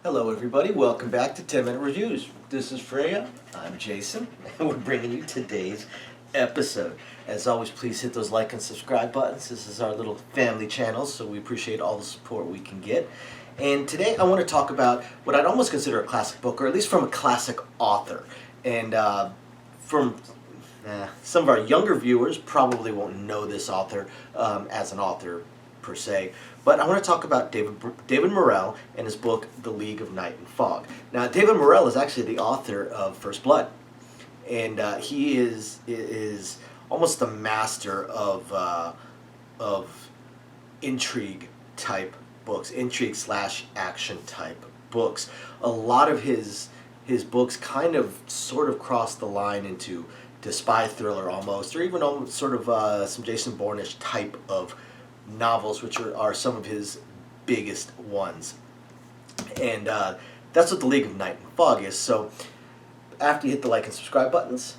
Hello everybody, welcome back to 10 Minute Reviews. This is Freya, I'm Jason, and we're bringing you today's episode. As always, please hit those like and subscribe buttons. This is our little family channel, so we appreciate all the support we can get. And today I want to talk about what I'd almost consider a classic book, or at least from a classic author. And from some of our younger viewers probably won't know this author as an author per se, but I want to talk about David Morrell and his book The League of Night and Fog. Now, David Morrell is actually the author of First Blood, and he is almost the master of intrigue type books, intrigue / action type books. A lot of his books kind of sort of cross the line into spy thriller almost, or even almost sort of some Jason Bourne-ish type of novels, which are some of his biggest ones. And that's what The League of Night and Fog is. So after you hit the like and subscribe buttons,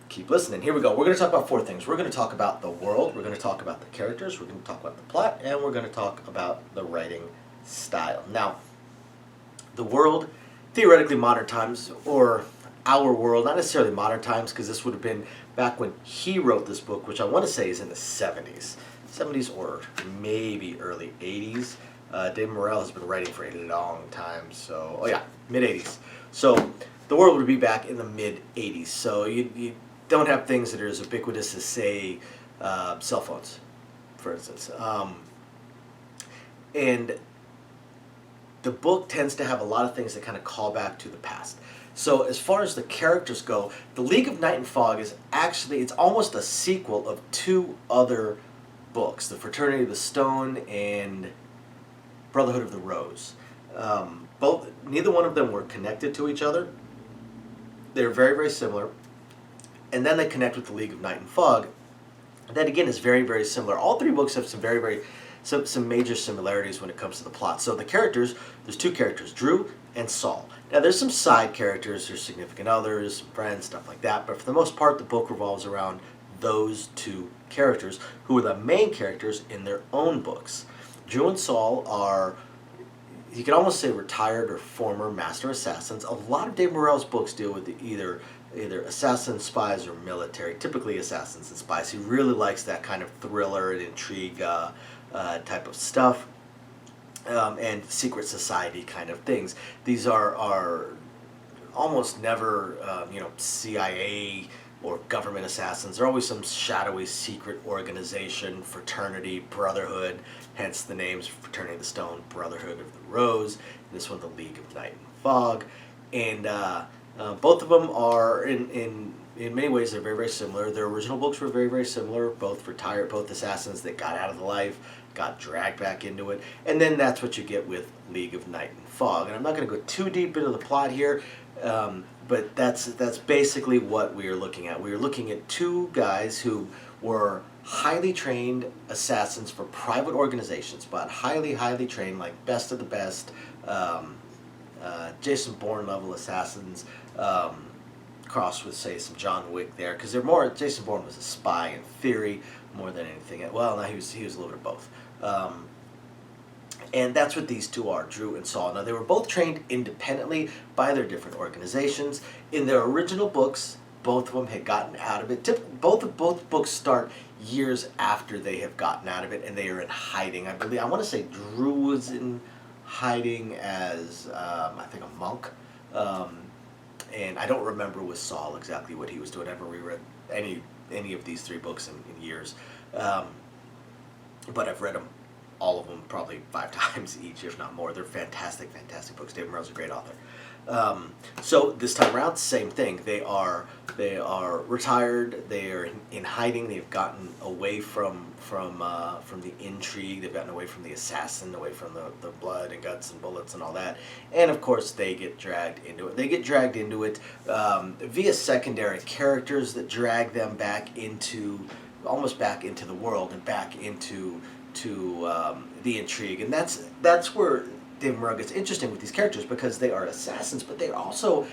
keep listening. Here we go. We're going to talk about four things. We're going to talk about the world, we're going to talk about the characters, we're going to talk about the plot, and we're going to talk about the writing style. Now, the world, theoretically modern times, or our world, not necessarily modern times, because this would have been back when he wrote this book, which I want to say is in the 70s or maybe early 80s. David Morrell has been writing for a long time, so, mid-80s. So the world would be back in the mid-80s, so you don't have things that are as ubiquitous as, say, cell phones, for instance. And the book tends to have a lot of things that kind of call back to the past. So as far as the characters go, The League of Night and Fog is actually, it's almost a sequel of two other books, The Fraternity of the Stone and Brotherhood of the Rose. Neither one of them were connected to each other. They're very, very similar. And then they connect with The League of Night and Fog. That again is very, very similar. All three books have some major similarities when it comes to the plot. So the characters, there's two characters, Drew and Saul. Now there's some side characters, there's significant others, friends, stuff like that, but for the most part the book revolves around those two characters, who are the main characters in their own books. Drew and Saul are, you could almost say, retired or former master assassins. A lot of Dave Morrell's books deal with either assassins, spies, or military, typically assassins and spies. He really likes that kind of thriller and intrigue type of stuff, and secret society kind of things. These are almost never CIA or government assassins. They're always some shadowy secret organization, fraternity, brotherhood, hence the names Fraternity of the Stone, Brotherhood of the Rose, this one The League of Night and Fog. And both of them are, in many ways, they're very, very similar. Their original books were very, very similar, both assassins that got out of the life, got dragged back into it, and then that's what you get with League of Night and Fog. And I'm not going to go too deep into the plot here, but that's basically what we are looking at. We are looking at two guys who were highly trained assassins for private organizations, but highly, highly trained, like best of the best, Jason Bourne level assassins, crossed with, say, some John Wick there, because they're more, Jason Bourne was a spy in theory more than anything. Well, no, he was a little bit of both. And that's what these two are, Drew and Saul. Now, they were both trained independently by their different organizations. In their original books, both of them had gotten out of it. Both books start years after they have gotten out of it, and they are in hiding. I want to say Drew was in hiding as, I think, a monk. And I don't remember with Saul exactly what he was doing. I haven't reread any of these three books in years. But I've read them, all of them, probably 5 times each, if not more. They're fantastic, fantastic books. David Morrell's a great author. So this time around, same thing. They are retired. They are in hiding. They've gotten away from the intrigue. They've gotten away from the assassin, away from the blood and guts and bullets and all that. And of course, they get dragged into it. They get dragged into it via secondary characters that drag them almost back into the world and back into the intrigue. And that's where David Morrell gets interesting with these characters, because they are assassins, but they're also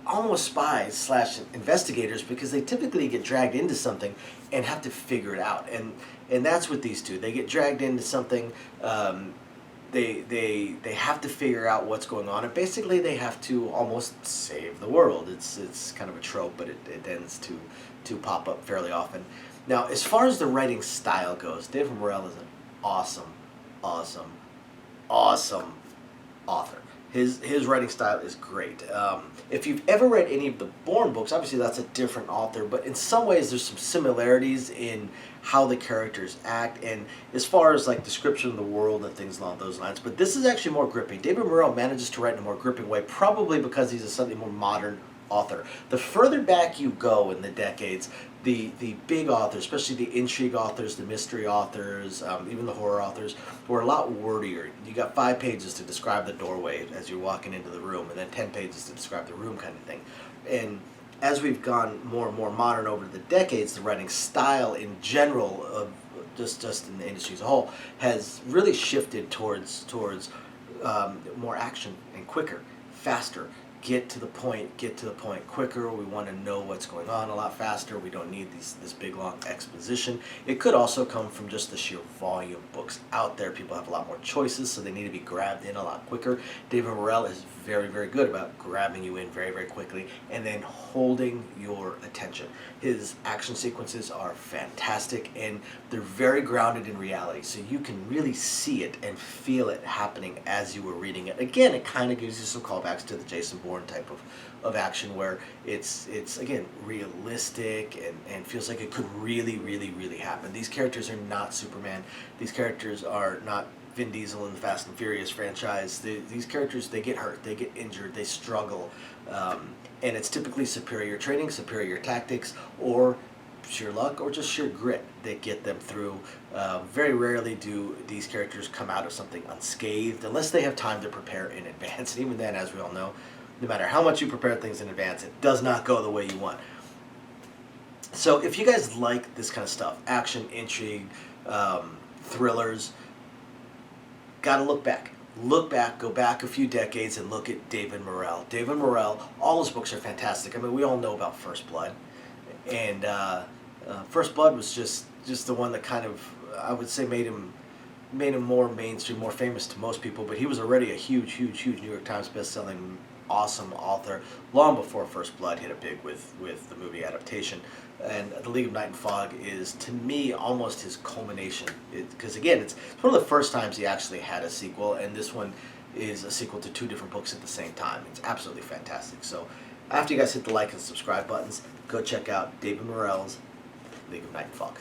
almost spies / investigators, because they typically get dragged into something and have to figure it out. And that's what these two, they get dragged into something they have to figure out what's going on, and basically they have to almost save the world. It's kind of a trope, but it tends to pop up fairly often. Now, as far as the writing style goes, David Morrell is an awesome, awesome, awesome author. His writing style is great. If you've ever read any of the Bourne books, obviously that's a different author, but in some ways there's some similarities in how the characters act and as far as like description of the world and things along those lines. But this is actually more gripping. David Morrell manages to write in a more gripping way, probably because he's a slightly more modern author. The further back you go in the decades, the big authors, especially the intrigue authors, the mystery authors, even the horror authors, were a lot wordier. You got 5 pages to describe the doorway as you're walking into the room, and then 10 pages to describe the room, kind of thing. And as we've gone more and more modern over the decades, the writing style in general of just in the industry as a whole has really shifted towards more action and quicker, faster. Get to the point quicker. We want to know what's going on a lot faster. We don't need this big long exposition. It could also come from just the sheer volume of books out there. People have a lot more choices, so they need to be grabbed in a lot quicker. David Morrell is very, very good about grabbing you in very, very quickly and then holding your attention. His action sequences are fantastic and they're very grounded in reality, so you can really see it and feel it happening as you were reading it. Again, it kind of gives you some callbacks to the Jason Bourne type of action where it's again realistic and feels like it could really, really, really happen. These characters are not Superman. These characters are not Vin Diesel in the Fast and Furious franchise. These characters, they get hurt, they get injured, they struggle, and it's typically superior training, superior tactics, or sheer luck, or just sheer grit that get them through. Very rarely do these characters come out of something unscathed, unless they have time to prepare in advance. And even then, as we all know, no matter how much you prepare things in advance, it does not go the way you want. So if you guys like this kind of stuff, action, intrigue, thrillers, gotta look back. Look back, go back a few decades and look at David Morrell. David Morrell, all his books are fantastic. I mean, we all know about First Blood. And First Blood was just the one that kind of, I would say, made him more mainstream, more famous to most people, but he was already a huge New York Times best-selling, awesome author long before First Blood hit it big with the movie adaptation. And The League of Night and Fog is, to me, almost his culmination. Because, again, it's one of the first times he actually had a sequel, and this one is a sequel to 2 different books at the same time. It's absolutely fantastic. So after you guys hit the like and subscribe buttons, go check out David Morrell's League of Night and Fog.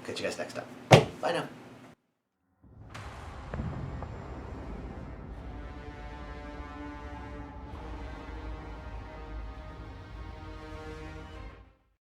Catch you guys next time. Bye now.